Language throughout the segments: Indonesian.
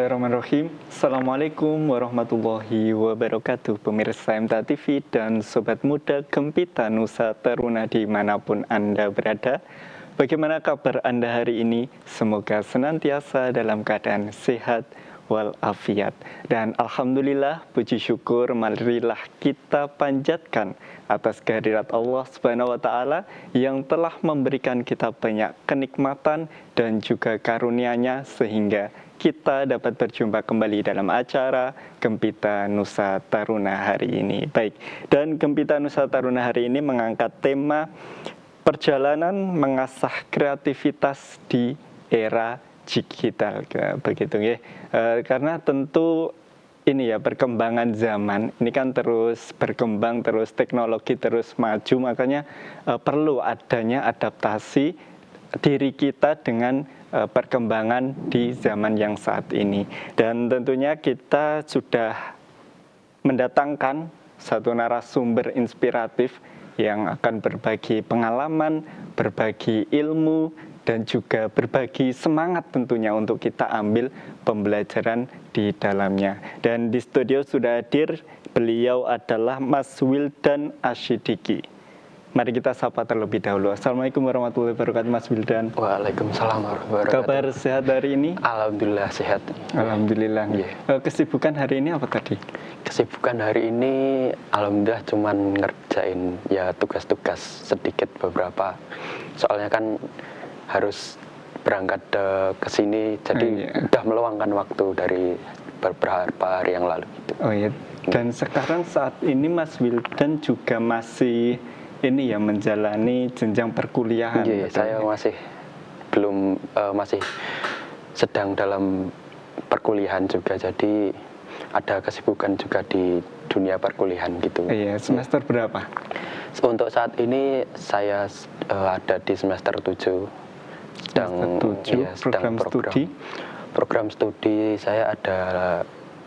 Bismillahirrahmanirrahim. Assalamualaikum warahmatullahi wabarakatuh. Pemirsa MTA TV dan Sobat Muda Gempita Nusa Taruna dimanapun Anda berada. Bagaimana kabar Anda hari ini? Semoga senantiasa dalam keadaan sehat walafiat. Dan Alhamdulillah, puji syukur marilah kita panjatkan atas kehadirat Allah Subhanahu wa Ta'ala yang telah memberikan kita banyak kenikmatan dan juga karunia-Nya sehingga kita dapat berjumpa kembali dalam acara Gempita Nusa Taruna hari ini. Baik, dan Gempita Nusa Taruna hari ini mengangkat tema perjalanan mengasah kreativitas di era digital, begitu ya. Karena tentu ini ya, perkembangan zaman ini kan terus berkembang, terus teknologi terus maju, makanya perlu adanya adaptasi diri kita dengan perkembangan di zaman yang saat ini. Dan tentunya kita sudah mendatangkan satu narasumber inspiratif yang akan berbagi pengalaman, berbagi ilmu, dan juga berbagi semangat tentunya untuk kita ambil pembelajaran di dalamnya. Dan di studio sudah hadir, beliau adalah Mas Wildan Asyidiki. Mari kita sapa terlebih dahulu. Assalamualaikum warahmatullahi wabarakatuh, Mas Wildan. Waalaikumsalam warahmatullahi wabarakatuh. Kabar sehat hari ini? Alhamdulillah sehat. Alhamdulillah. Yeah. Kesibukan hari ini apa tadi? Kesibukan hari ini alhamdulillah cuman ngerjain ya tugas-tugas sedikit beberapa. Soalnya kan harus berangkat ke sini, jadi udah meluangkan waktu dari beberapa hari yang lalu gitu. Oh iya. Dan sekarang saat ini Mas Wildan juga masih ini ya menjalani jenjang perkuliahan. Iya, saya masih masih sedang dalam perkuliahan juga, jadi ada kesibukan juga di dunia perkuliahan gitu. Iya, semester berapa? Untuk saat ini saya ada di semester 7. Program studi? Program studi saya ada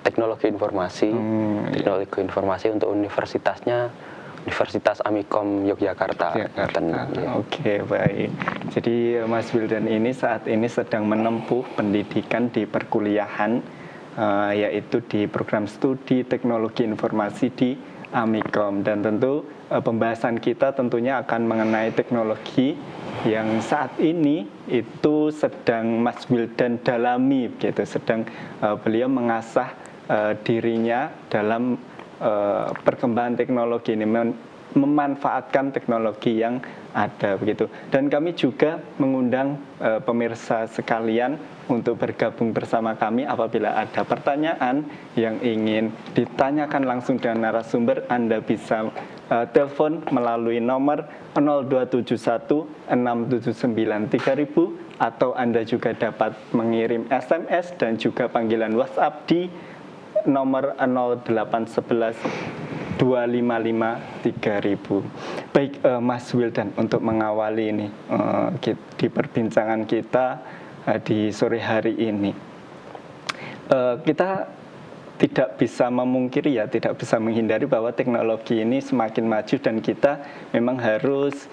teknologi informasi. Teknologi informasi untuk universitasnya Universitas Amikom Yogyakarta. Ya. Oke, baik. Jadi Mas Wildan ini saat ini sedang menempuh pendidikan di perkuliahan, yaitu di program studi teknologi informasi di Amikom. Dan tentu pembahasan kita tentunya akan mengenai teknologi yang saat ini itu sedang Mas Wildan dalami, gitu. Sedang beliau mengasah dirinya dalam perkembangan teknologi ini, memanfaatkan teknologi yang ada, begitu. Dan kami juga mengundang pemirsa sekalian untuk bergabung bersama kami. Apabila ada pertanyaan yang ingin ditanyakan langsung dengan narasumber, Anda bisa telepon melalui nomor 0271 679 3000, atau Anda juga dapat mengirim SMS dan juga panggilan WhatsApp di nomor 0811 255 3000. Baik, Mas Wildan, untuk mengawali ini di perbincangan kita di sore hari ini, kita tidak bisa memungkiri ya, tidak bisa menghindari bahwa teknologi ini semakin maju dan kita memang harus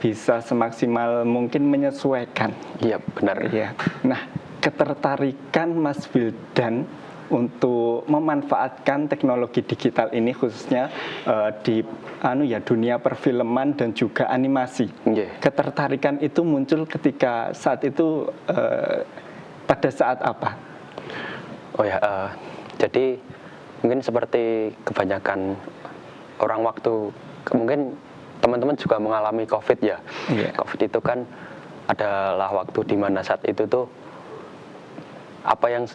bisa semaksimal mungkin menyesuaikan. Iya, benar. Ya. Nah, ketertarikan Mas Wildan untuk memanfaatkan teknologi digital ini khususnya di dunia perfilman dan juga animasi. Yeah. Ketertarikan itu muncul ketika saat itu pada saat apa? Oh ya, jadi mungkin seperti kebanyakan orang waktu, mungkin teman-teman juga mengalami COVID ya. Yeah. COVID itu kan adalah waktu di mana saat itu tuh apa yang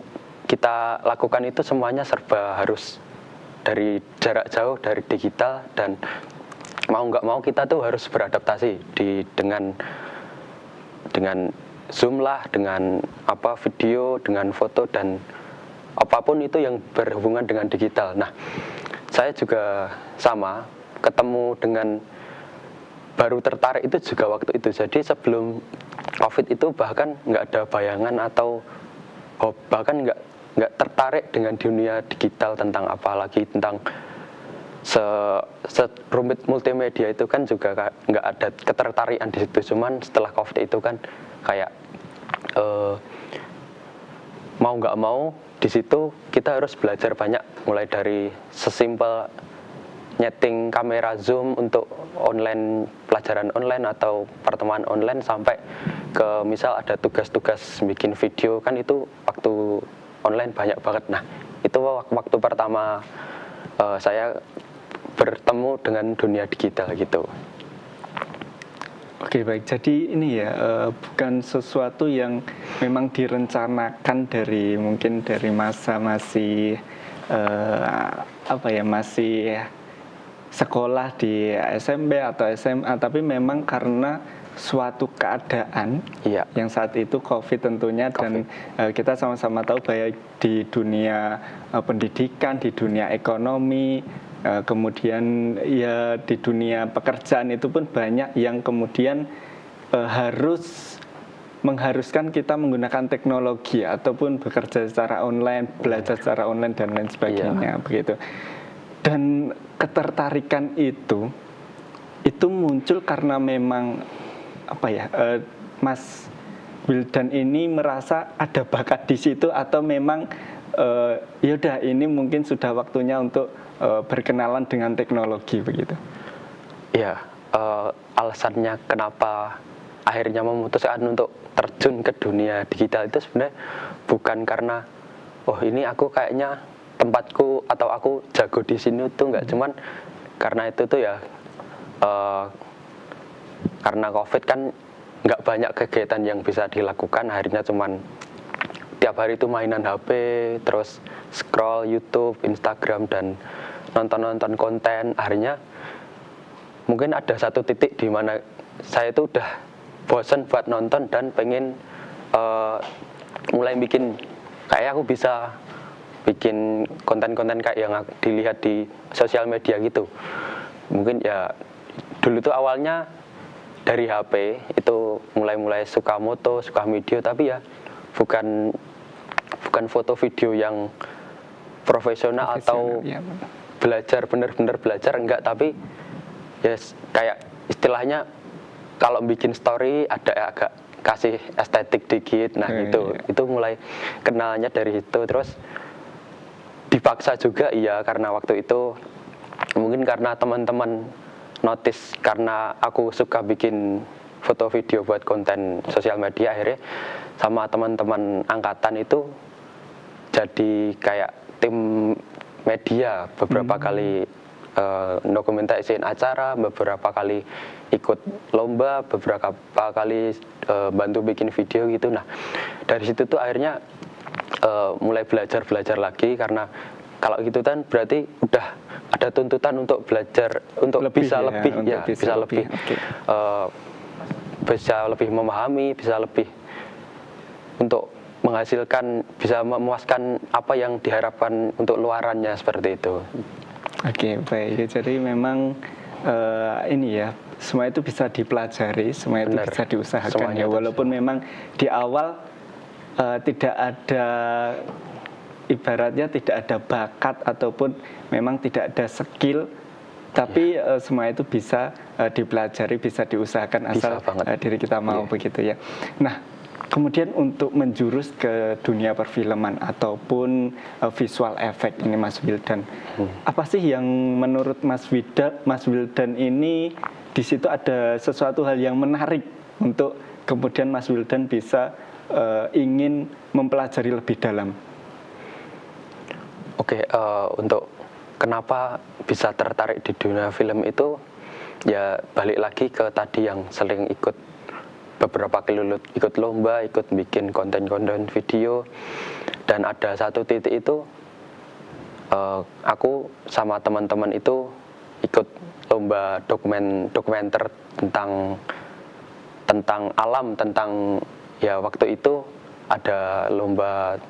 kita lakukan itu semuanya serba harus dari jarak jauh, dari digital, dan mau nggak mau kita tuh harus beradaptasi dengan Zoom lah, dengan video, dengan foto, dan apapun itu yang berhubungan dengan digital. Nah, saya juga sama, ketemu dengan baru tertarik itu juga waktu itu. Jadi sebelum COVID itu bahkan nggak ada bayangan atau bahkan nggak tertarik dengan dunia digital, tentang apalagi tentang serumit multimedia itu kan juga nggak ada ketertarikan di situ. Cuman setelah COVID itu kan kayak mau nggak mau di situ kita harus belajar banyak, mulai dari sesimpel nyeting kamera Zoom untuk pelajaran online atau pertemuan online, sampai ke misal ada tugas-tugas bikin video, kan itu waktu online banyak banget. Nah, itu waktu pertama saya bertemu dengan dunia digital gitu. Oke, baik. Jadi ini ya bukan sesuatu yang memang direncanakan mungkin dari masa masih masih sekolah di SMP atau SMA, tapi memang karena suatu keadaan yang saat itu COVID tentunya, dan kita sama-sama tahu bahwa di dunia pendidikan, di dunia ekonomi, kemudian ya di dunia pekerjaan itu pun banyak yang kemudian harus mengharuskan kita menggunakan teknologi ataupun bekerja secara online, belajar secara online dan lain sebagainya, begitu. Dan ketertarikan itu muncul karena memang Mas Wildan ini merasa ada bakat di situ, atau memang yaudah ini mungkin sudah waktunya untuk berkenalan dengan teknologi begitu? Ya, alasannya kenapa akhirnya memutuskan untuk terjun ke dunia digital itu sebenarnya bukan karena ini aku kayaknya tempatku atau aku jago di sini tuh enggak, cuman karena itu tuh ya karena COVID kan nggak banyak kegiatan yang bisa dilakukan, akhirnya cuman tiap hari itu mainan HP, terus scroll YouTube, Instagram, dan nonton konten. Akhirnya mungkin ada satu titik di mana saya itu udah bosen buat nonton dan pengen mulai bikin, kayak aku bisa bikin konten-konten kayak yang dilihat di sosial media gitu. Mungkin ya dulu tuh awalnya dari HP itu mulai suka moto, suka video, tapi ya bukan foto video yang profesional atau ya, belajar, bener-bener belajar enggak, tapi ya kayak istilahnya kalau bikin story ada agak kasih estetik dikit. Nah itu mulai kenalnya dari situ. Terus dipaksa juga iya, karena waktu itu mungkin karena teman-teman notice karena aku suka bikin foto video buat konten sosial media, akhirnya sama teman-teman angkatan itu jadi kayak tim media, beberapa kali dokumentasiin acara, beberapa kali ikut lomba, beberapa kali bantu bikin video gitu. Nah dari situ tuh akhirnya mulai belajar lagi, karena kalau gitu kan berarti udah ada tuntutan untuk belajar, untuk bisa lebih bisa lebih memahami, bisa lebih untuk menghasilkan, bisa memuaskan apa yang diharapkan untuk luarannya, seperti itu. Oke, baik. Jadi memang ini ya, semua itu bisa dipelajari, semua itu bisa diusahakan ya. Walaupun memang di awal tidak ada, ibaratnya tidak ada bakat ataupun memang tidak ada skill, tapi semua itu bisa dipelajari, bisa diusahakan asal diri kita mau, begitu ya. Nah, kemudian untuk menjurus ke dunia perfilman ataupun visual effect ini, Mas Wildan, apa sih yang menurut Mas Wildan ini di situ ada sesuatu hal yang menarik untuk kemudian Mas Wildan bisa ingin mempelajari lebih dalam? Oke, untuk kenapa bisa tertarik di dunia film itu, ya balik lagi ke tadi yang sering ikut beberapa kali ikut lomba, ikut bikin konten-konten video, dan ada satu titik itu aku sama teman-teman itu ikut lomba dokumenter tentang alam, tentang ya waktu itu ada lomba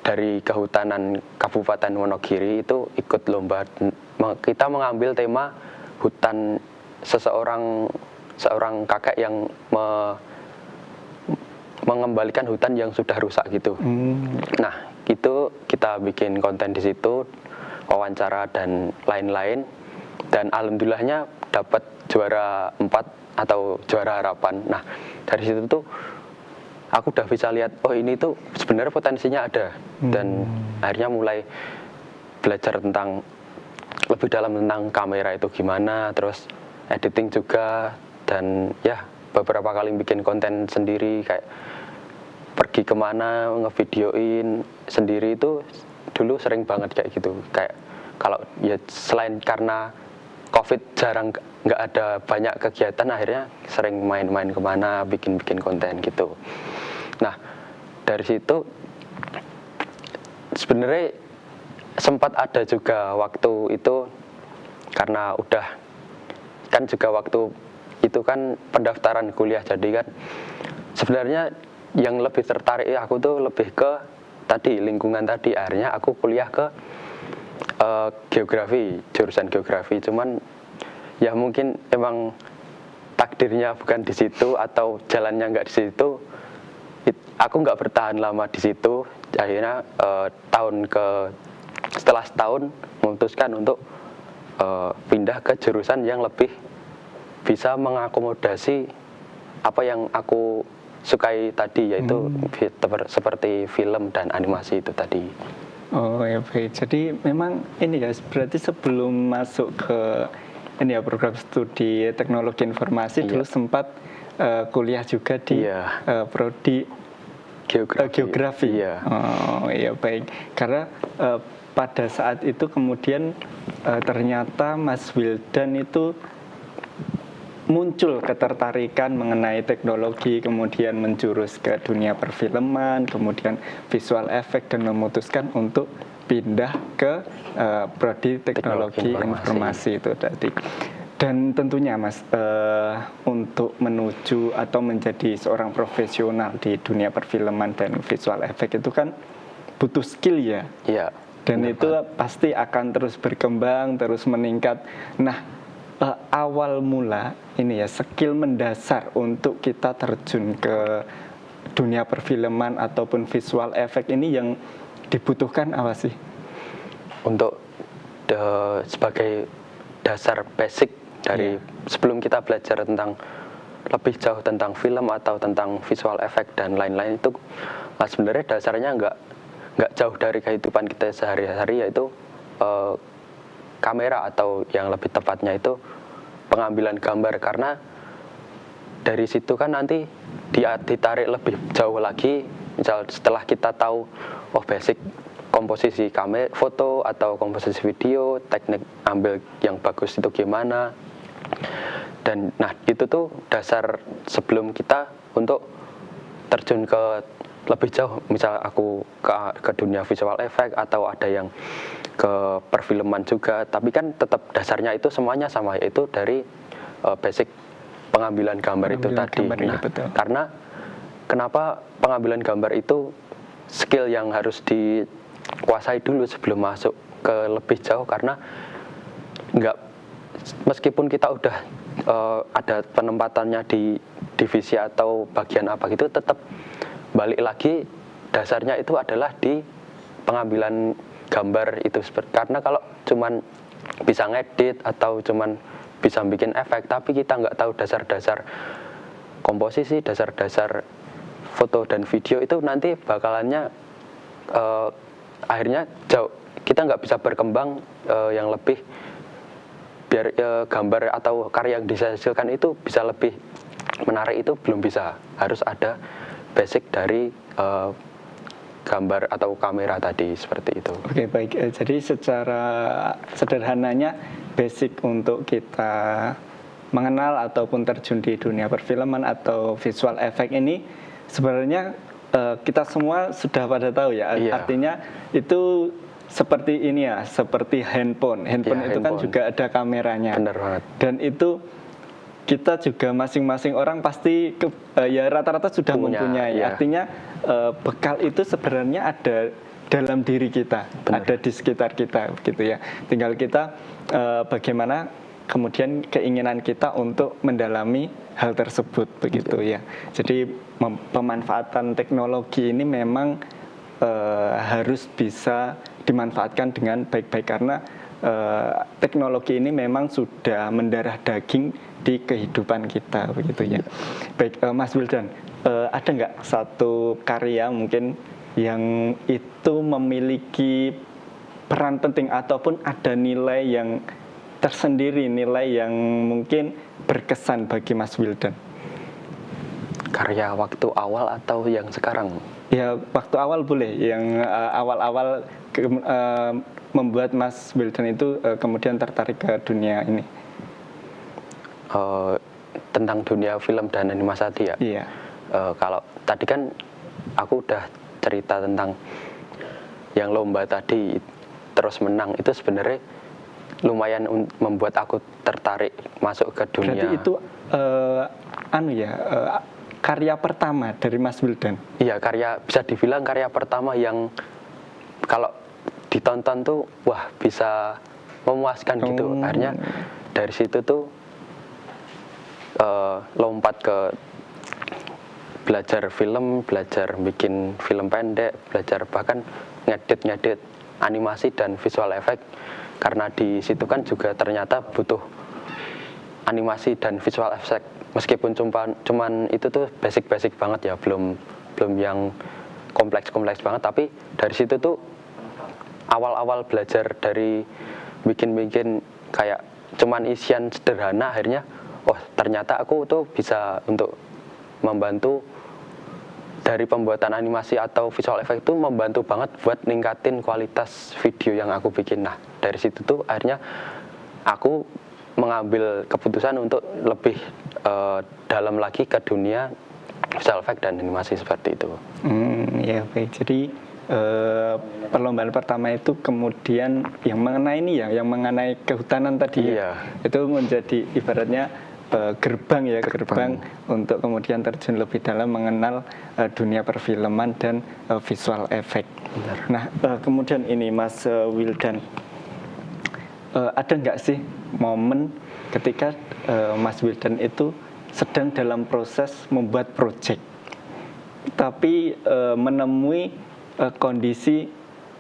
dari Kehutanan Kabupaten Wonogiri, itu ikut lomba, kita mengambil tema hutan, seorang kakek yang mengembalikan hutan yang sudah rusak gitu. Nah, itu kita bikin konten di situ, wawancara dan lain-lain, dan alhamdulillahnya dapat juara 4 atau juara harapan. Nah, dari situ tuh aku udah bisa lihat oh ini tuh sebenarnya potensinya ada, dan akhirnya mulai belajar tentang lebih dalam tentang kamera itu gimana, terus editing juga, dan ya beberapa kali bikin konten sendiri kayak pergi kemana ngevideoin sendiri itu dulu sering banget kayak gitu. Kayak kalau ya selain karena COVID jarang nggak ada banyak kegiatan, akhirnya sering main-main kemana bikin konten gitu. Nah dari situ sebenarnya sempat ada juga waktu itu karena udah kan juga waktu itu kan pendaftaran kuliah, jadi kan sebenarnya yang lebih tertarik aku tuh lebih ke tadi lingkungan tadi, akhirnya aku kuliah ke geografi, jurusan geografi. Cuman ya mungkin emang takdirnya bukan di situ atau jalannya nggak di situ, aku nggak bertahan lama di situ. Akhirnya setelah setahun memutuskan untuk pindah ke jurusan yang lebih bisa mengakomodasi apa yang aku sukai tadi, yaitu seperti film dan animasi itu tadi. Oh ya baik, jadi memang ini ya berarti sebelum masuk ke ini ya program studi teknologi informasi dulu sempat kuliah juga di prodi geografi. Iya. Oh iya baik, karena pada saat itu kemudian ternyata Mas Wildan itu muncul ketertarikan mengenai teknologi, kemudian menjurus ke dunia perfilman, kemudian visual effect, dan memutuskan untuk pindah ke prodi teknologi informasi itu tadi. Dan tentunya Mas, untuk menuju atau menjadi seorang profesional di dunia perfilman dan visual effect itu kan butuh skill ya. Iya. Dan itu pasti akan terus berkembang, terus meningkat. Nah, awal mula ini ya skill mendasar untuk kita terjun ke dunia perfilman ataupun visual effect ini yang dibutuhkan apa sih? Untuk sebagai dasar basic dari sebelum kita belajar tentang lebih jauh tentang film atau tentang visual effect dan lain-lain itu, sebenarnya dasarnya nggak jauh dari kehidupan kita sehari-hari, yaitu kamera, atau yang lebih tepatnya itu pengambilan gambar. Karena dari situ kan nanti ditarik lebih jauh lagi, misal setelah kita tahu basic komposisi kamera foto atau komposisi video, teknik ambil yang bagus itu gimana, dan nah itu tuh dasar sebelum kita untuk terjun ke lebih jauh. Misal aku ke dunia visual effect atau ada yang ke perfilman juga, tapi kan tetap dasarnya itu semuanya sama, yaitu dari basic pengambilan gambar itu tadi. Nah, karena kenapa pengambilan gambar itu skill yang harus dikuasai dulu sebelum masuk ke lebih jauh, karena meskipun kita udah ada penempatannya di divisi atau bagian apa gitu, tetap balik lagi dasarnya itu adalah di pengambilan gambar itu. Karena kalau cuman bisa ngedit atau cuman bisa bikin efek tapi kita nggak tahu dasar-dasar komposisi, dasar-dasar foto dan video, itu nanti bakalannya akhirnya jauh, kita nggak bisa berkembang yang lebih, biar gambar atau karya yang dihasilkan itu bisa lebih menarik, itu belum bisa. Harus ada basic dari gambar atau kamera tadi, seperti itu. Oke baik, jadi secara sederhananya basic untuk kita mengenal ataupun terjun di dunia perfilman atau visual effect ini sebenarnya kita semua sudah pada tahu ya. Iya. Artinya itu seperti ini ya, seperti handphone itu kan juga ada kameranya. Benar banget. Dan itu kita juga masing-masing orang pasti ya rata-rata sudah mempunyai. Ya. Artinya bekal itu sebenarnya ada dalam diri kita. Benar. Ada di sekitar kita gitu ya. Tinggal kita bagaimana kemudian keinginan kita untuk mendalami hal tersebut begitu ya. Jadi pemanfaatan teknologi ini memang harus bisa dimanfaatkan dengan baik-baik, karena teknologi ini memang sudah mendarah daging di kehidupan kita begitu ya. Baik, Mas Wildan, ada nggak satu karya mungkin yang itu memiliki peran penting ataupun ada nilai yang tersendiri, nilai yang mungkin berkesan bagi Mas Wildan? Karya waktu awal atau yang sekarang? Ya, waktu awal boleh, yang awal-awal membuat Mas Wildan itu kemudian tertarik ke dunia ini. Tentang dunia film dan animasi tadi ya? Iya. Kalau tadi kan aku udah cerita tentang yang lomba tadi terus menang, itu sebenarnya lumayan membuat aku tertarik masuk ke dunia. Berarti itu karya pertama dari Mas Wildan? Iya, bisa dibilang karya pertama yang kalau ditonton tuh wah bisa memuaskan gitu. Akhirnya dari situ tuh lompat ke belajar film, belajar bikin film pendek, belajar bahkan ngedit animasi dan visual effect, karena di situ kan juga ternyata butuh animasi dan visual effect, meskipun cuman itu tuh basic banget ya, belum yang kompleks banget, tapi dari situ tuh awal belajar dari bikin kayak cuman isian sederhana, akhirnya ternyata aku tuh bisa untuk membantu dari pembuatan animasi atau visual effect itu, membantu banget buat ningkatin kualitas video yang aku bikin. Nah, dari situ tuh akhirnya aku mengambil keputusan untuk lebih dalam lagi ke dunia visual effect dan animasi seperti itu. Ya baik. Jadi perlombaan pertama itu kemudian yang mengenai kehutanan tadi. Iya. Itu menjadi ibaratnya gerbang untuk kemudian terjun lebih dalam mengenal dunia perfilman dan visual effect. Benar. Nah, kemudian ini Mas Wildan, ada nggak sih momen ketika Mas Wildan itu sedang dalam proses membuat project, tapi menemui kondisi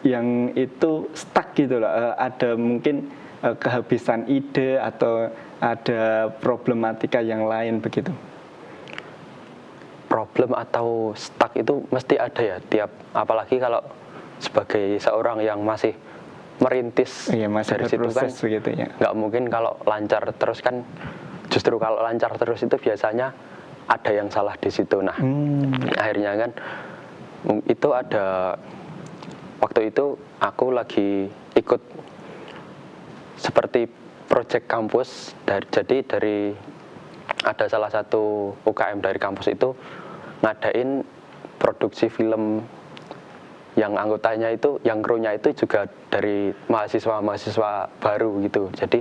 yang itu stuck gitu loh, ada mungkin kehabisan ide atau ada problematika yang lain begitu? Problem atau stuck itu mesti ada ya, apalagi kalau sebagai seorang yang masih merintis, masih dari situ kan begitu, ya. Nggak mungkin kalau lancar terus kan, justru kalau lancar terus itu biasanya ada yang salah di situ. Nah, akhirnya kan itu ada, waktu itu aku lagi ikut seperti project kampus, dari ada salah satu UKM dari kampus itu ngadain produksi film yang anggotanya itu, yang krunya itu juga dari mahasiswa baru gitu. Jadi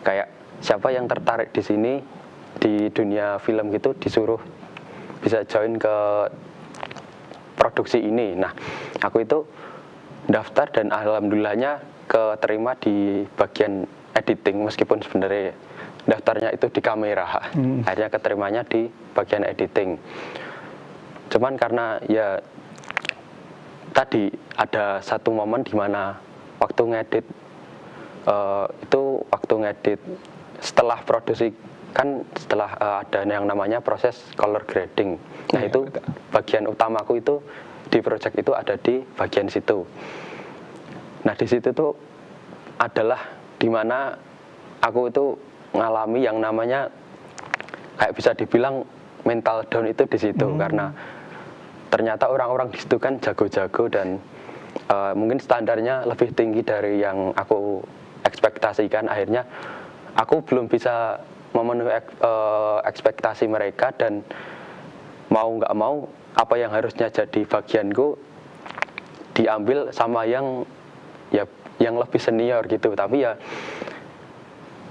kayak siapa yang tertarik di sini di dunia film gitu, disuruh bisa join ke produksi ini. Nah, aku itu daftar dan alhamdulillahnya keterima di bagian editing, meskipun sebenarnya daftarnya itu di kamera. Akhirnya keterimanya di bagian editing. Cuman karena ya tadi ada satu momen di mana waktu ngedit setelah produksi kan, setelah ada yang namanya proses color grading. Nah, itu bagian utamaku itu di project itu ada di bagian situ. Nah, di situ tuh adalah dimana aku itu ngalami yang namanya kayak bisa dibilang mental down itu di situ, karena ternyata orang-orang di situ kan jago-jago dan mungkin standarnya lebih tinggi dari yang aku ekspektasikan. Akhirnya aku belum bisa memenuhi ekspektasi mereka, dan mau nggak mau apa yang harusnya jadi bagianku diambil sama yang lebih senior gitu. Tapi ya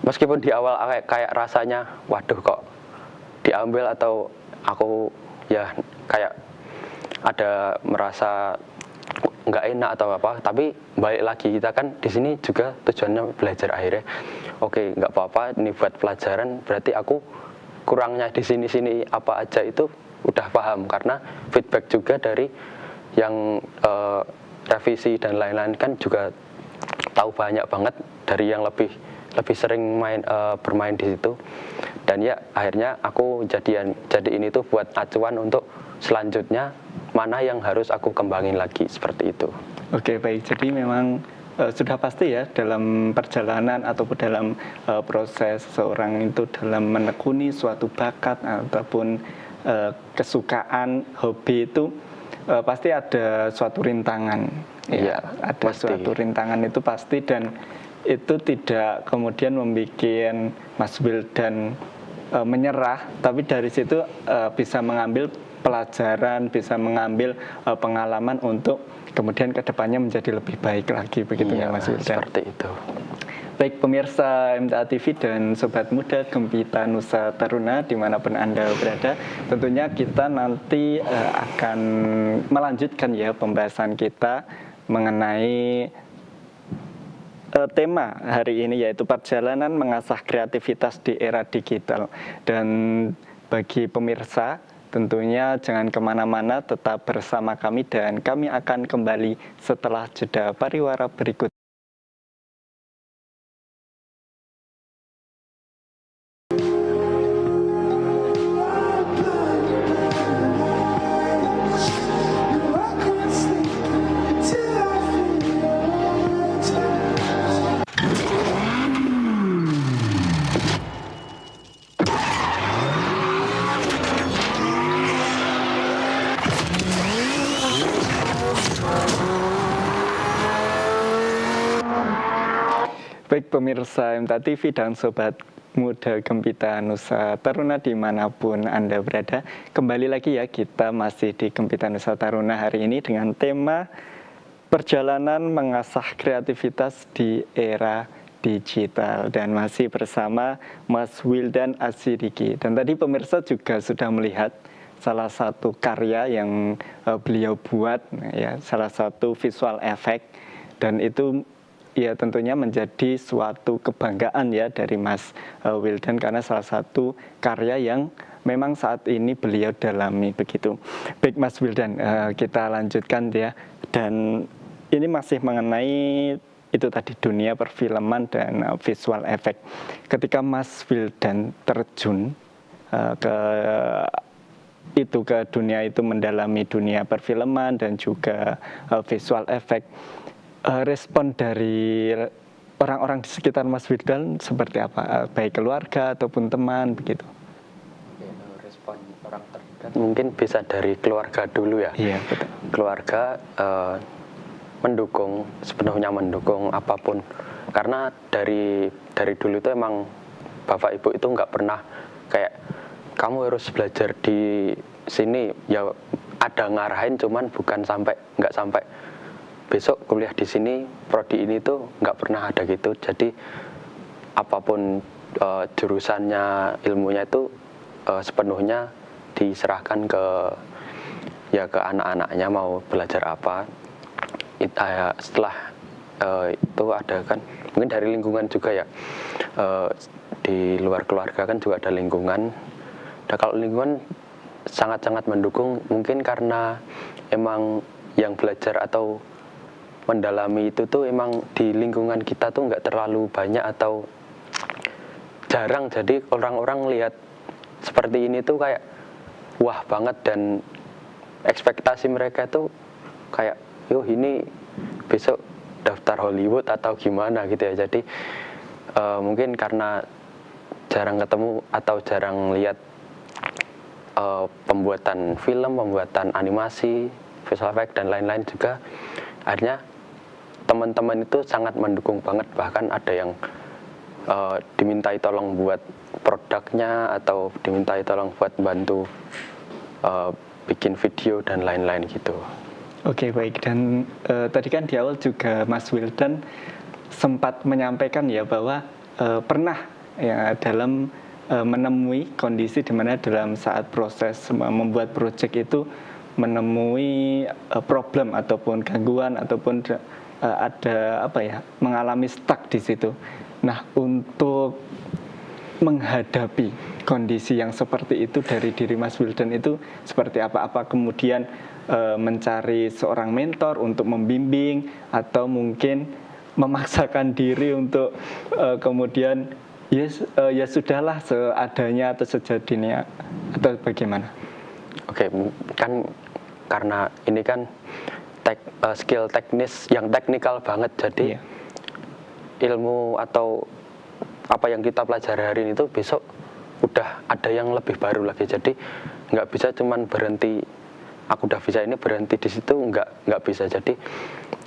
meskipun di awal kayak rasanya waduh kok diambil, atau aku ya kayak ada merasa nggak enak atau apa, tapi balik lagi, kita kan di sini juga tujuannya belajar. Akhirnya oke, nggak apa-apa, ini buat pelajaran, berarti aku kurangnya di sini apa aja itu udah paham, karena feedback juga dari yang revisi dan lain-lain kan juga tahu banyak banget dari yang lebih sering bermain di situ. Dan ya akhirnya aku jadiin itu buat acuan untuk selanjutnya mana yang harus aku kembangin lagi, seperti itu. Oke, baik. Jadi memang sudah pasti ya dalam perjalanan ataupun dalam proses seseorang itu dalam menekuni suatu bakat ataupun kesukaan, hobi itu pasti ada suatu rintangan. Ya, ada pasti. suatu rintangan itu pasti, dan itu tidak kemudian membuat Mas Wildan menyerah, tapi dari situ bisa mengambil pelajaran, bisa mengambil pengalaman untuk kemudian kedepannya menjadi lebih baik lagi, begitu ya Mas Wildan? Seperti itu. Baik pemirsa MTA TV dan Sobat Muda Gempita Nusa Taruna dimanapun Anda berada, tentunya kita nanti akan melanjutkan ya pembahasan kita mengenai tema hari ini, yaitu perjalanan mengasah kreativitas di era digital. Dan bagi pemirsa, tentunya jangan kemana-mana, tetap bersama kami dan kami akan kembali setelah jeda pariwara berikut. Baik pemirsa MTA TV dan Sobat Muda Gempita Nusa Taruna dimanapun Anda berada, kembali lagi ya, kita masih di Gempita Nusa Taruna hari ini dengan tema perjalanan mengasah kreativitas di era digital, dan masih bersama Mas Wildan Asidiki. Dan tadi pemirsa juga sudah melihat salah satu karya yang beliau buat, ya, salah satu visual effect, dan itu ya tentunya menjadi suatu kebanggaan ya dari Mas Wildan, karena salah satu karya yang memang saat ini beliau dalami, begitu. Baik Mas Wildan, kita lanjutkan ya, dan ini masih mengenai itu tadi dunia perfilman dan visual effect. Ketika Mas Wildan terjun ke dunia itu, mendalami dunia perfilman dan juga visual effect, respon dari orang-orang di sekitar Mas Wildan seperti apa? Baik keluarga ataupun teman, begitu. Respon orang terdekat mungkin bisa dari keluarga dulu ya. Iya, betul. Keluarga mendukung, sepenuhnya mendukung apapun. Karena dari dulu itu emang bapak ibu itu nggak pernah kayak kamu harus belajar di sini, ya ada ngarahin, cuman nggak sampai besok kuliah di sini, prodi ini tuh nggak pernah ada gitu. Jadi apapun jurusannya, ilmunya itu sepenuhnya diserahkan ke anak-anaknya mau belajar apa. Setelah itu ada kan mungkin dari lingkungan juga ya, di luar keluarga kan juga ada lingkungan. Nah kalau lingkungan sangat-sangat mendukung, mungkin karena emang yang belajar atau mendalami itu tuh emang di lingkungan kita tuh nggak terlalu banyak atau jarang. Jadi orang-orang lihat seperti ini tuh kayak wah banget, dan ekspektasi mereka tuh kayak ini besok daftar Hollywood atau gimana gitu ya. Jadi mungkin karena jarang ketemu atau jarang lihat pembuatan film, pembuatan animasi, visual effect dan lain-lain juga, akhirnya teman-teman itu sangat mendukung banget. Bahkan ada yang dimintai tolong buat produknya atau dimintai tolong buat bantu bikin video dan lain-lain gitu. Oke, baik. Dan tadi kan di awal juga Mas Wildan sempat menyampaikan ya bahwa pernah ya dalam menemui kondisi di mana dalam saat proses membuat proyek itu menemui problem ataupun gangguan ataupun ada mengalami stuck di situ. Nah, untuk menghadapi kondisi yang seperti itu dari diri Mas Wildan itu seperti apa? Apa kemudian mencari seorang mentor untuk membimbing, atau mungkin memaksakan diri untuk kemudian Ya sudahlah seadanya atau sejadinya atau bagaimana? Oke, kan karena ini kan skill teknis yang teknikal banget, jadi Iya. ilmu atau apa yang kita pelajari hari ini itu besok udah ada yang lebih baru lagi. Jadi nggak bisa cuman berhenti, aku udah bisa ini berhenti di situ, nggak bisa. Jadi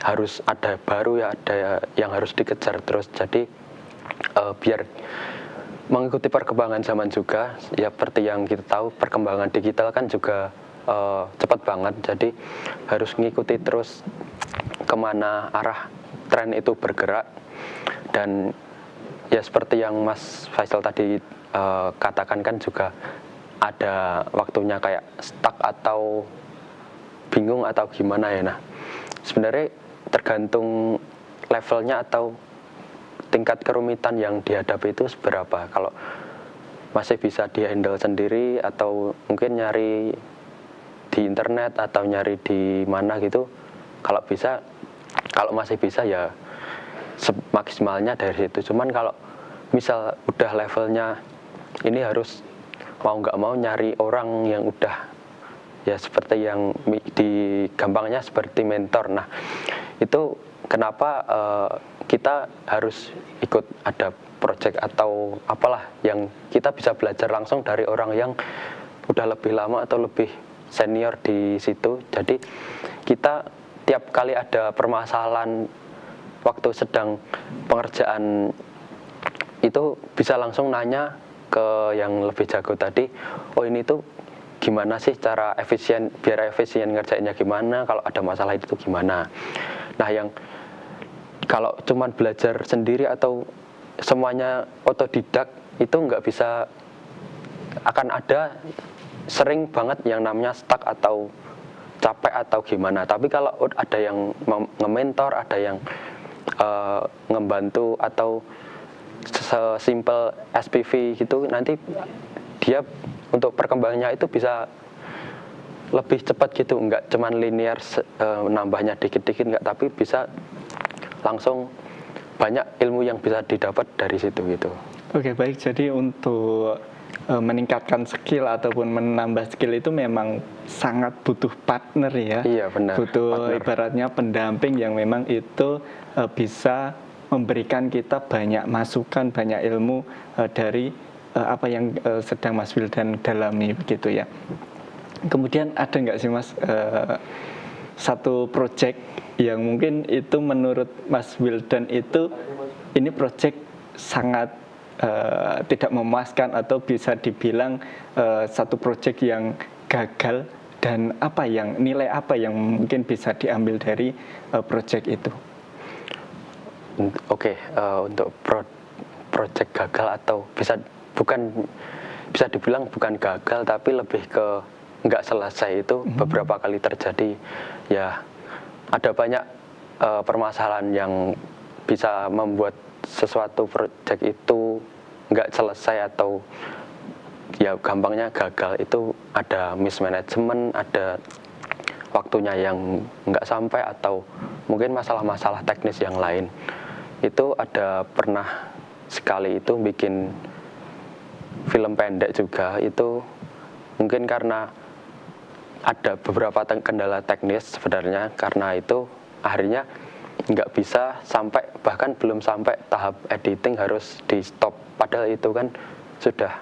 harus ada baru, ya ada yang harus dikejar terus. Jadi biar mengikuti perkembangan zaman juga, ya seperti yang kita tahu perkembangan digital kan juga cepat banget. Jadi harus ngikuti terus kemana arah tren itu bergerak. Dan ya seperti yang Mas Faisal tadi katakan kan juga ada waktunya kayak stuck atau bingung atau gimana ya. Nah, sebenarnya tergantung levelnya atau tingkat kerumitan yang dihadapi itu seberapa. Kalau masih bisa di-handle sendiri atau mungkin nyari di internet atau nyari di mana gitu, kalau masih bisa ya maksimalnya dari situ. Cuman kalau misal udah levelnya ini harus mau nggak mau nyari orang yang udah ya seperti yang gampangnya seperti mentor. Nah, itu kenapa kita harus ikut ada project atau apalah yang kita bisa belajar langsung dari orang yang udah lebih lama atau lebih senior di situ. Jadi kita tiap kali ada permasalahan waktu sedang pengerjaan itu bisa langsung nanya ke yang lebih jago tadi, oh ini tuh gimana sih cara efisien, biar efisien ngerjainnya gimana, kalau ada masalah itu gimana. Nah, yang kalau cuman belajar sendiri atau semuanya otodidak itu nggak bisa, akan ada sering banget yang namanya stuck atau capek atau gimana. Tapi kalau ada yang nge-mentor, ada yang ngebantu atau sesimpel SPV gitu, nanti dia untuk perkembangannya itu bisa lebih cepat gitu, nggak cuman linear nambahnya dikit-dikit, nggak, tapi bisa langsung banyak ilmu yang bisa didapat dari situ gitu. Oke, baik. Jadi untuk meningkatkan skill ataupun menambah skill itu memang sangat butuh partner ya. Iya, benar. Butuh Partner. Ibaratnya pendamping yang memang itu bisa memberikan kita banyak masukan, banyak ilmu dari apa yang sedang Mas Wildan dalami begitu ya. Kemudian ada nggak sih Mas satu project yang mungkin itu menurut Mas Wildan itu ini project sangat tidak memuaskan atau bisa dibilang satu proyek yang gagal, dan nilai apa yang mungkin bisa diambil dari proyek itu? Oke, untuk proyek gagal atau bisa dibilang bukan gagal tapi lebih ke nggak selesai itu beberapa kali terjadi. Ya, ada banyak permasalahan yang bisa membuat sesuatu proyek itu nggak selesai atau ya gampangnya gagal. Itu ada mismanagement, ada waktunya yang nggak sampai, atau mungkin masalah-masalah teknis yang lain. Itu ada pernah sekali itu bikin film pendek juga, itu mungkin karena ada beberapa kendala teknis sebenarnya, karena itu akhirnya nggak bisa sampai, bahkan belum sampai tahap editing harus di stop, padahal itu kan sudah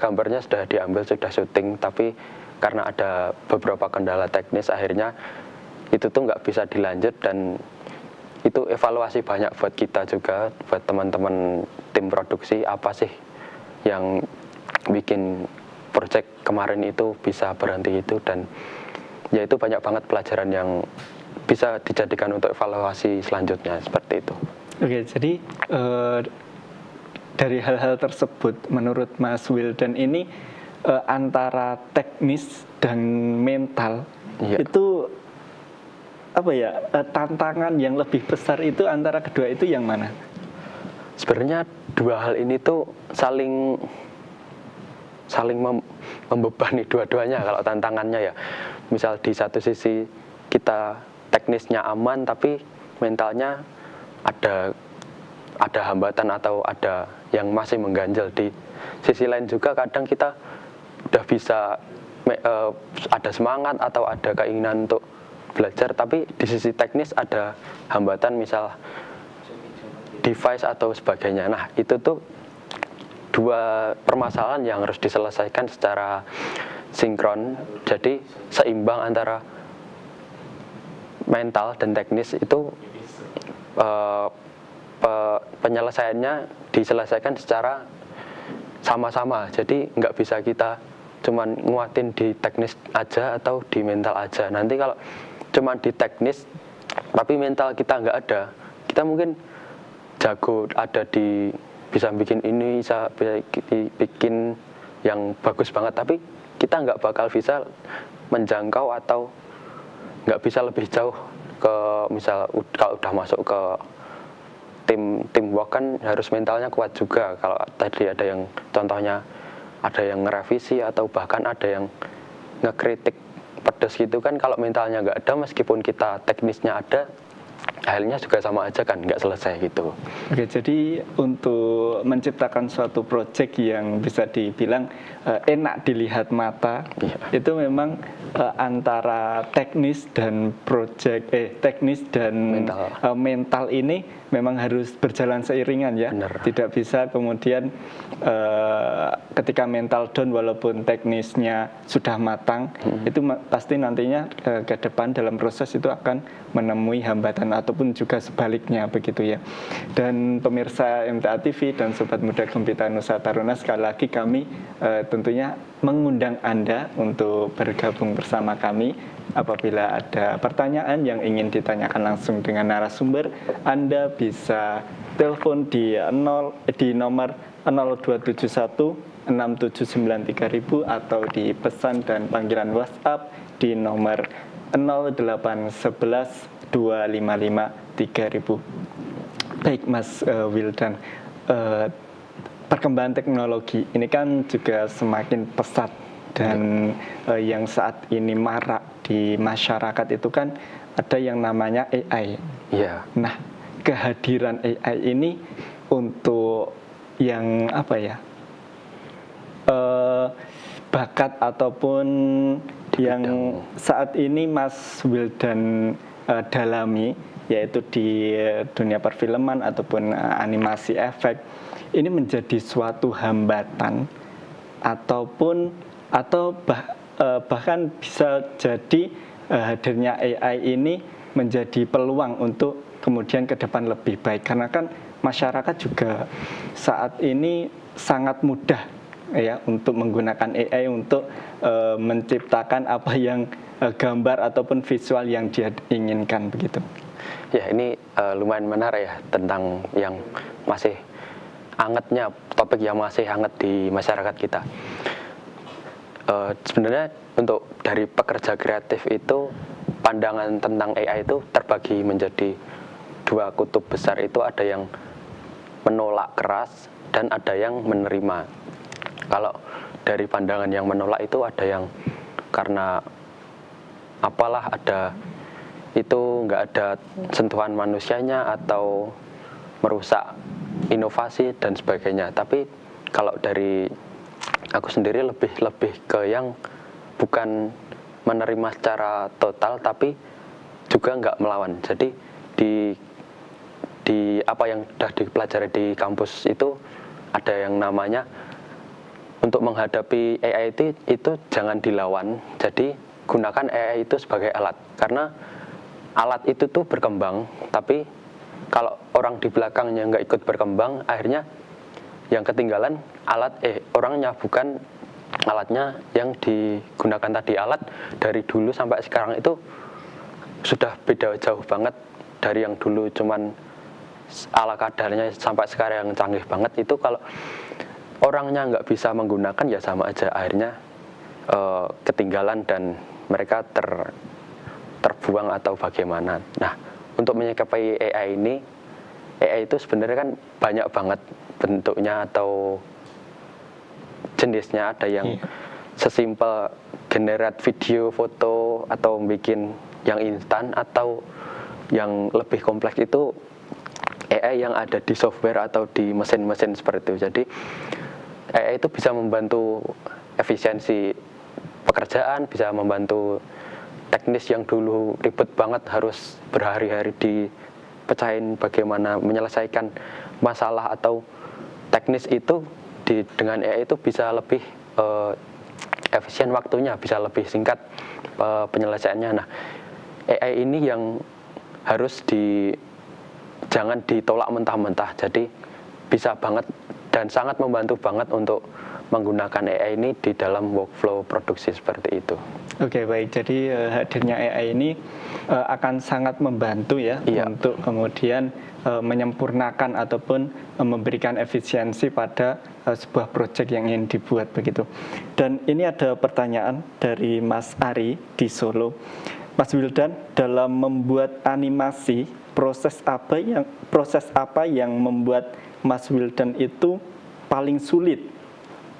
gambarnya sudah diambil, sudah syuting, tapi karena ada beberapa kendala teknis akhirnya itu tuh nggak bisa dilanjut. Dan itu evaluasi banyak buat kita juga, buat teman-teman tim produksi, apa sih yang bikin project kemarin itu bisa berhenti itu. Dan ya itu banyak banget pelajaran yang bisa dijadikan untuk evaluasi selanjutnya, seperti itu. Oke, jadi dari hal-hal tersebut menurut Mas Wildan ini antara teknis dan mental itu tantangan yang lebih besar itu antara kedua itu yang mana? Sebenarnya dua hal ini tuh saling membebani dua-duanya kalau tantangannya ya. Misal di satu sisi kita teknisnya aman tapi mentalnya ada hambatan atau ada yang masih mengganjal. Di sisi lain juga kadang kita udah bisa ada semangat atau ada keinginan untuk belajar, tapi di sisi teknis ada hambatan, misal device atau sebagainya. Nah, itu tuh dua permasalahan yang harus diselesaikan secara sinkron. Jadi seimbang antara mental dan teknis itu, penyelesaiannya diselesaikan secara sama-sama. Jadi nggak bisa kita cuman nguatin di teknis aja atau di mental aja. Nanti kalau cuman di teknis tapi mental kita nggak ada, kita mungkin jago ada di bisa bikin ini, bisa bikin yang bagus banget, tapi kita nggak bakal bisa menjangkau atau nggak bisa lebih jauh ke, misal kalau udah masuk ke teamwork kan harus mentalnya kuat juga. Kalau tadi ada yang contohnya ada yang ngerevisi atau bahkan ada yang ngekritik pedes gitu kan, kalau mentalnya nggak ada, meskipun kita teknisnya ada, akhirnya juga sama aja kan, nggak selesai gitu. Oke, jadi untuk menciptakan suatu proyek yang bisa dibilang enak dilihat mata, itu memang antara teknis dan teknis dan mental ini memang harus berjalan seiringan ya. Bener. Tidak bisa kemudian ketika mental down walaupun teknisnya sudah matang, itu pasti nantinya ke depan dalam proses itu akan menemui hambatan ataupun juga sebaliknya begitu ya. Dan pemirsa MTA TV dan Sobat Muda Gempita Nusa Taruna, sekali lagi kami tentunya mengundang Anda untuk bergabung bersama kami. Apabila ada pertanyaan yang ingin ditanyakan langsung dengan narasumber, Anda bisa telepon di nomor 0271 6793000 atau di pesan dan panggilan WhatsApp di nomor 0811 255 3000. Baik Mas Wildan, perkembangan teknologi ini kan juga semakin pesat dan yang saat ini marak di masyarakat itu kan ada yang namanya AI. Iya. Nah, kehadiran AI ini untuk yang apa ya, bakat ataupun yang saat ini Mas Wildan dalami, yaitu di dunia perfilman ataupun animasi efek, ini menjadi suatu hambatan bahkan bisa jadi hadirnya AI ini menjadi peluang untuk kemudian ke depan lebih baik, karena kan masyarakat juga saat ini sangat mudah ya untuk menggunakan AI untuk menciptakan apa yang gambar ataupun visual yang dia inginkan begitu. Ya, ini lumayan menarik ya, tentang yang masih hangatnya, topik yang masih hangat di masyarakat kita. Sebenarnya untuk dari pekerja kreatif itu, pandangan tentang AI itu terbagi menjadi dua kutub besar. Itu ada yang menolak keras dan ada yang menerima. Kalau dari pandangan yang menolak itu ada yang karena apalah, ada itu nggak ada sentuhan manusianya atau merusak inovasi dan sebagainya. Tapi kalau dari aku sendiri lebih ke yang bukan menerima secara total tapi juga nggak melawan. Jadi di apa yang sudah dipelajari di kampus itu ada yang namanya untuk menghadapi AI itu jangan dilawan. Jadi gunakan AI itu sebagai alat, karena alat itu tuh berkembang, tapi kalau orang di belakangnya nggak ikut berkembang, akhirnya yang ketinggalan orangnya, bukan alatnya yang digunakan tadi. Alat dari dulu sampai sekarang itu sudah beda jauh banget, dari yang dulu cuman ala kadarnya sampai sekarang yang canggih banget. Itu kalau orangnya nggak bisa menggunakan ya sama aja, akhirnya ketinggalan dan mereka terbuang atau bagaimana. Nah, untuk menyikapi AI ini, AI itu sebenarnya kan banyak banget bentuknya atau jenisnya. Ada yang sesimpel generate video, foto, atau bikin yang instan, atau yang lebih kompleks itu AI yang ada di software atau di mesin-mesin seperti itu. Jadi AI itu bisa membantu efisiensi pekerjaan, bisa membantu teknis yang dulu ribet banget harus berhari-hari dipecahin bagaimana menyelesaikan masalah atau teknis itu dengan AI itu bisa lebih efisien waktunya, bisa lebih singkat penyelesaiannya. Nah, AI ini yang harus jangan ditolak mentah-mentah. Jadi bisa banget dan sangat membantu banget untuk menggunakan AI ini di dalam workflow produksi seperti itu. Oke, baik. Jadi hadirnya AI ini akan sangat membantu ya, iya, untuk kemudian menyempurnakan ataupun memberikan efisiensi pada sebuah proyek yang ingin dibuat begitu. Dan ini ada pertanyaan dari Mas Ari di Solo. Mas Wildan, dalam membuat animasi, proses apa yang membuat Mas Wildan itu paling sulit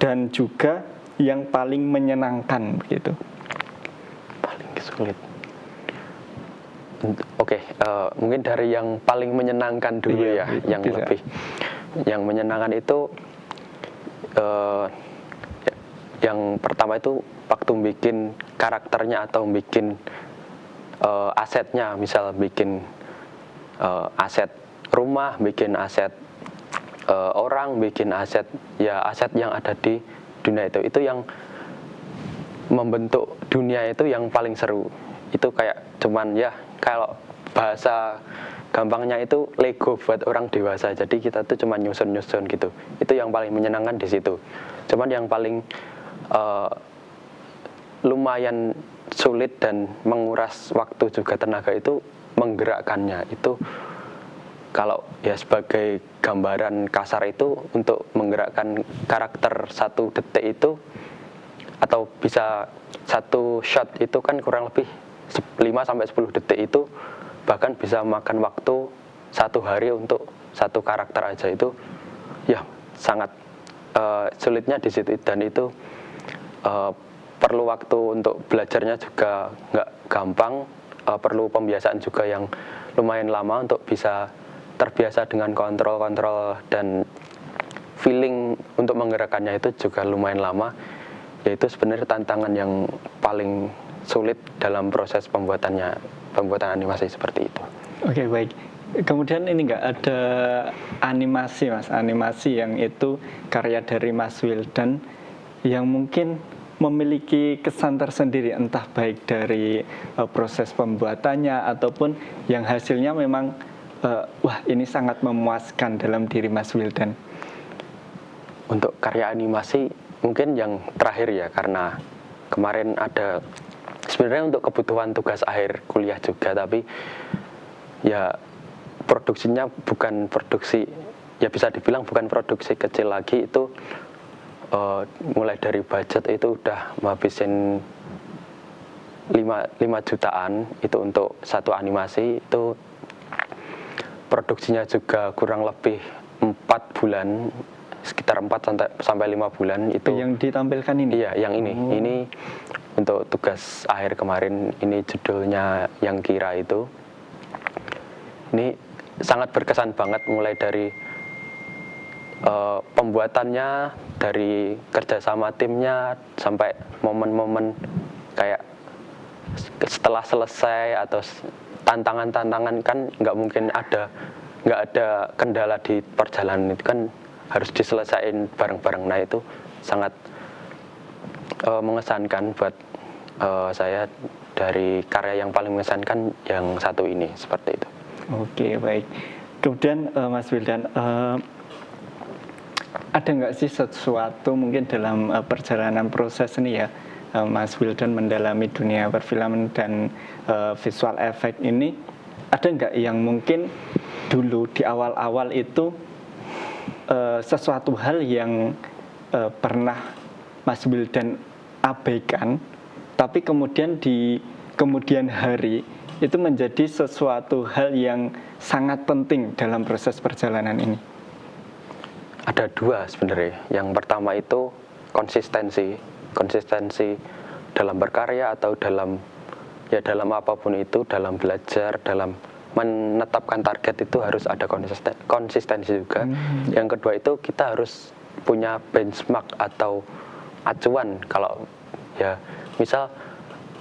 dan juga yang paling menyenangkan begitu? Paling sulit. Oke, mungkin dari yang paling menyenangkan dulu ya, yang bisa. yang menyenangkan itu yang pertama itu waktu bikin karakternya atau bikin asetnya, misal bikin aset rumah, bikin aset orang, bikin aset yang ada di dunia itu yang membentuk dunia itu yang paling seru. Itu kayak cuman ya kalau bahasa gampangnya itu Lego buat orang dewasa. Jadi kita tuh cuma nyusun gitu. Itu yang paling menyenangkan di situ. Cuman yang paling lumayan sulit dan menguras waktu juga tenaga itu menggerakkannya. Itu kalau ya sebagai gambaran kasar itu untuk menggerakkan karakter 1 detik itu atau bisa 1 shot itu kan kurang lebih 5-10 detik itu bahkan bisa makan waktu 1 hari untuk 1 karakter aja. Itu ya sangat sulitnya di situ, dan itu perlu waktu untuk belajarnya juga nggak gampang, perlu pembiasaan juga yang lumayan lama untuk bisa terbiasa dengan kontrol dan feeling untuk menggerakkannya itu juga lumayan lama. Yaitu sebenarnya tantangan yang paling sulit dalam proses pembuatan animasi seperti itu. Oke, baik. Kemudian ini nggak ada animasi, Mas, animasi yang itu karya dari Mas Wildan yang mungkin memiliki kesan tersendiri, entah baik dari proses pembuatannya ataupun yang hasilnya memang wah ini sangat memuaskan dalam diri Mas Wildan. Untuk karya animasi mungkin yang terakhir ya, karena kemarin ada sebenarnya untuk kebutuhan tugas akhir kuliah juga, tapi ya produksinya bukan produksi, ya bisa dibilang bukan produksi kecil lagi. Itu mulai dari budget itu udah menghabisin 5 jutaan itu untuk 1 animasi. Itu produksinya juga kurang lebih 4 bulan, sekitar 4 sampai 5 bulan itu. Yang ditampilkan ini? Iya, yang ini. Ini untuk tugas akhir kemarin, ini judulnya Yang Kira itu. Ini sangat berkesan banget, mulai dari pembuatannya, dari kerjasama timnya, sampai momen-momen kayak setelah selesai atau tantangan-tantangan. Kan nggak ada kendala di perjalanan itu, kan harus diselesaikan bareng-bareng. Nah itu sangat mengesankan buat saya. Dari karya yang paling mengesankan yang 1 ini, seperti itu. Oke, baik. Kemudian Mas Wildan, ada nggak sih sesuatu mungkin dalam perjalanan proses ini ya, Mas Wildan mendalami dunia perfilman dan visual effect ini, ada nggak yang mungkin dulu di awal-awal itu sesuatu hal yang pernah Mas Wildan abaikan, tapi kemudian di kemudian hari itu menjadi sesuatu hal yang sangat penting dalam proses perjalanan ini? Ada 2 sebenarnya. Yang pertama itu konsistensi dalam berkarya atau dalam apapun itu, dalam belajar, dalam menetapkan target itu harus ada konsistensi juga. Yang kedua itu kita harus punya benchmark atau acuan. Kalau ya misal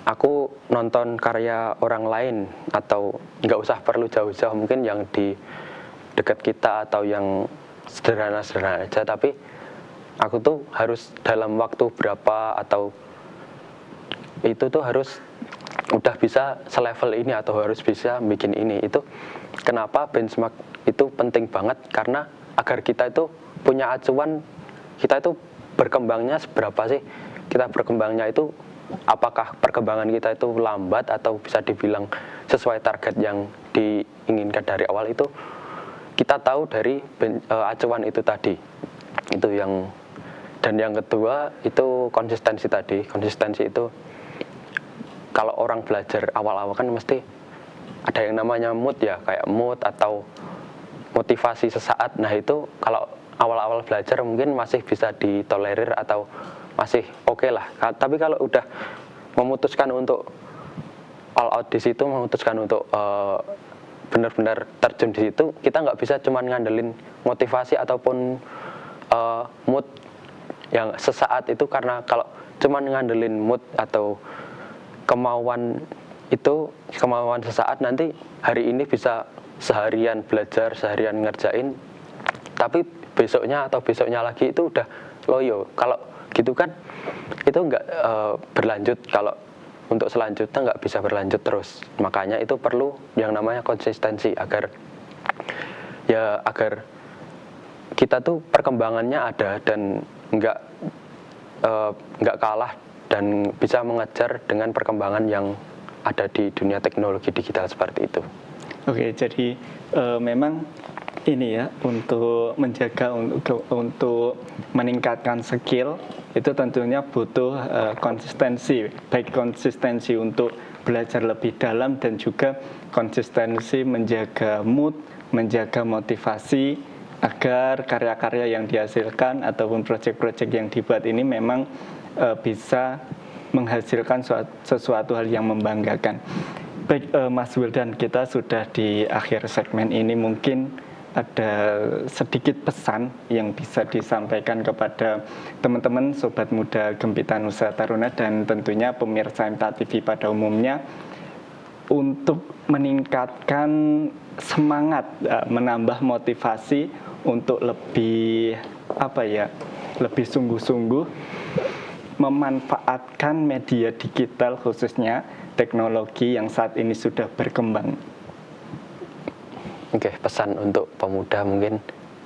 aku nonton karya orang lain, atau nggak usah perlu jauh-jauh, mungkin yang di dekat kita atau yang sederhana-sederhana aja, tapi aku tuh harus dalam waktu berapa, atau itu tuh harus udah bisa selevel ini atau harus bisa bikin ini. Itu kenapa benchmark itu penting banget, karena agar kita itu punya acuan, kita itu berkembangnya seberapa sih, kita berkembangnya itu apakah perkembangan kita itu lambat atau bisa dibilang sesuai target yang diinginkan dari awal. Itu kita tahu dari acuan itu tadi. Itu yang, dan yang kedua itu konsistensi tadi. Konsistensi itu kalau orang belajar awal-awal kan mesti ada yang namanya mood ya, kayak mood atau motivasi sesaat. Nah itu kalau awal-awal belajar mungkin masih bisa ditolerir atau masih oke lah. Tapi kalau udah memutuskan untuk all out di situ, memutuskan untuk benar-benar terjun di situ, kita nggak bisa cuma ngandelin motivasi ataupun mood yang sesaat itu, karena kalau cuma ngandelin mood atau kemauan itu, kemauan sesaat, nanti hari ini bisa seharian belajar, seharian ngerjain, tapi besoknya atau besoknya lagi itu udah loyo. Kalau gitu kan itu nggak berlanjut. Kalau untuk selanjutnya nggak bisa berlanjut terus. Makanya itu perlu yang namanya konsistensi, agar kita tuh perkembangannya ada dan nggak kalah dan bisa mengejar dengan perkembangan yang ada di dunia teknologi digital seperti itu. Oke, jadi memang ini ya, untuk menjaga, untuk meningkatkan skill itu tentunya butuh konsistensi, baik konsistensi untuk belajar lebih dalam dan juga konsistensi menjaga mood, menjaga motivasi, agar karya-karya yang dihasilkan ataupun proyek-proyek yang dibuat ini memang bisa menghasilkan sesuatu hal yang membanggakan. Baik, Mas Wildan, kita sudah di akhir segmen ini. Mungkin ada sedikit pesan yang bisa disampaikan kepada teman-teman Sobat Muda Gempita Nusa Taruna dan tentunya pemirsa MTA TV pada umumnya, untuk meningkatkan semangat, menambah motivasi untuk lebih lebih sungguh-sungguh memanfaatkan media digital, khususnya teknologi yang saat ini sudah berkembang. Oke, pesan untuk pemuda mungkin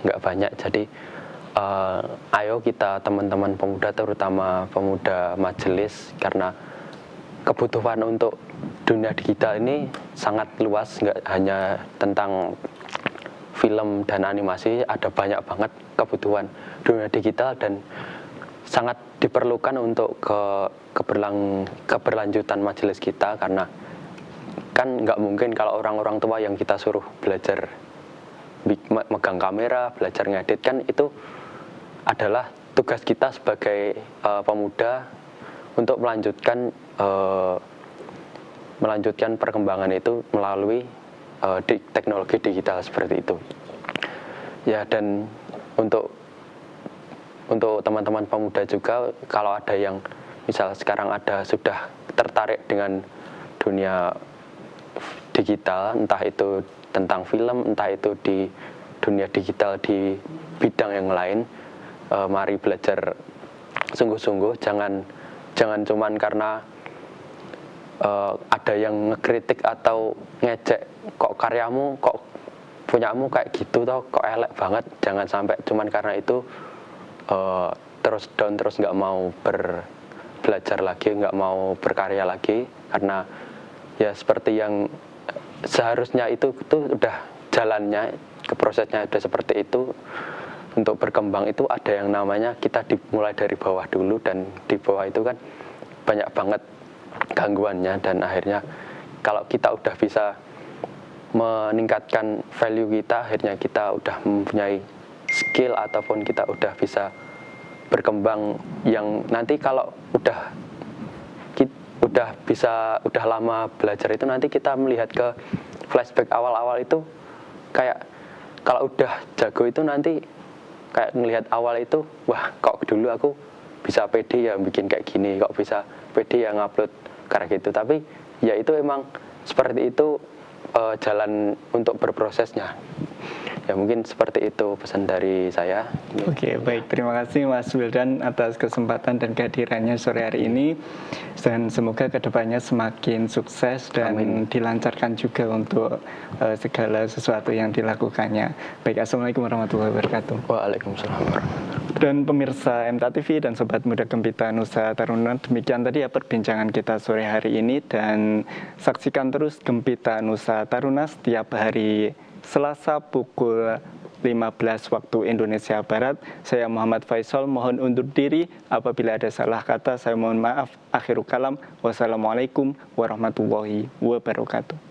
nggak banyak. Jadi ayo kita teman-teman pemuda, terutama pemuda majelis, karena kebutuhan untuk dunia digital ini sangat luas, nggak hanya tentang film dan animasi, ada banyak banget kebutuhan dunia digital dan sangat diperlukan untuk keberlanjutan majelis kita. Karena kan nggak mungkin kalau orang-orang tua yang kita suruh belajar megang kamera, belajar ngedit, kan itu adalah tugas kita sebagai pemuda untuk melanjutkan perkembangan itu melalui teknologi digital seperti itu. Ya, dan untuk teman-teman pemuda juga, kalau ada yang misal sekarang sudah tertarik dengan dunia digital, entah itu tentang film, entah itu di dunia digital di bidang yang lain, mari belajar sungguh-sungguh. Jangan cuman karena ada yang ngekritik atau ngejek, kok karyamu, kok punyamu kayak gitu toh, kok elek banget. Jangan sampai cuman karena itu terus down, terus nggak mau belajar lagi, nggak mau berkarya lagi. Karena ya seperti yang seharusnya itu udah jalannya, ke prosesnya udah seperti itu. Untuk berkembang itu ada yang namanya kita dimulai dari bawah dulu, dan di bawah itu kan banyak banget gangguannya, dan akhirnya kalau kita udah bisa meningkatkan value kita, akhirnya kita udah mempunyai skill ataupun kita udah bisa berkembang, yang nanti kalau udah lama belajar itu nanti kita melihat ke flashback awal-awal itu kayak kalau udah jago itu nanti kayak ngelihat awal itu, wah kok dulu aku bisa pede ya bikin kayak gini, kok bisa pede ya ngupload kayak gitu. Tapi ya itu emang seperti itu jalan untuk berprosesnya. Ya mungkin seperti itu pesan dari saya. Oke, baik. Terima kasih Mas Wildan atas kesempatan dan kehadirannya sore hari ini. Dan semoga kedepannya semakin sukses dan dilancarkan juga untuk segala sesuatu yang dilakukannya. Baik, Assalamualaikum warahmatullahi wabarakatuh. Waalaikumsalam warahmatullahi wabarakatuh. Dan pemirsa MTA TV dan Sobat Muda Gempita Nusa Taruna, demikian tadi ya perbincangan kita sore hari ini. Dan saksikan terus Gempita Nusa Taruna setiap hari Selasa pukul 15 waktu Indonesia Barat. Saya Muhammad Faisal mohon undur diri. Apabila ada salah kata saya mohon maaf. Akhirul kalam. Wassalamualaikum warahmatullahi wabarakatuh.